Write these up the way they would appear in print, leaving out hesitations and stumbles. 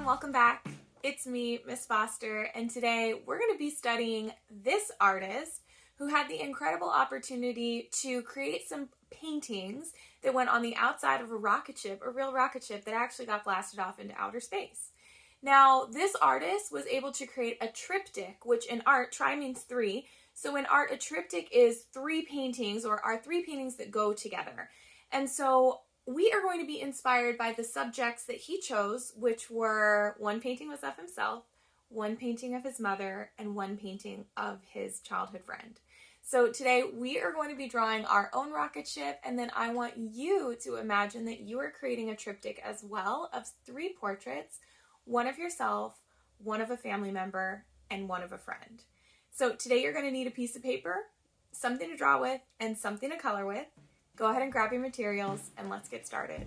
everyone, welcome back. It's me, Miss Foster, and today we're going to be studying this artist who had the incredible opportunity to create some paintings that went on the outside of a rocket ship, a real rocket ship that actually got blasted off into outer space. Now, this artist was able to create a triptych, which in art, tri means three. So in art, a triptych is three paintings, or are three paintings that go together. And so we are going to be inspired by the subjects that he chose, which were one painting was of himself, one painting of his mother, and one painting of his childhood friend. So today we are going to be drawing our own rocket ship, and then I want you to imagine that you are creating a triptych as well of three portraits, one of yourself, one of a family member, and one of a friend. So today you're going to need a piece of paper, something to draw with, and something to color with. Go ahead and grab your materials and let's get started.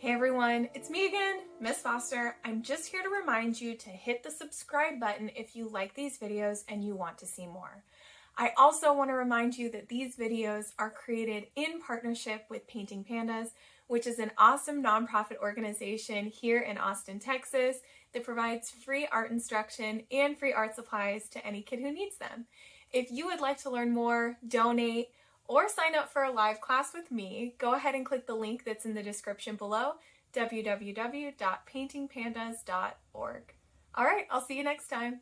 Hey everyone, it's me again, Miss Foster. I'm just here to remind you to hit the subscribe button if you like these videos and you want to see more. I also want to remind you that these videos are created in partnership with Painting Pandas, which is an awesome nonprofit organization here in Austin, Texas that provides free art instruction and free art supplies to any kid who needs them. If you would like to learn more, donate, or sign up for a live class with me, go ahead and click the link that's in the description below, www.paintingpandas.org. All right, I'll see you next time.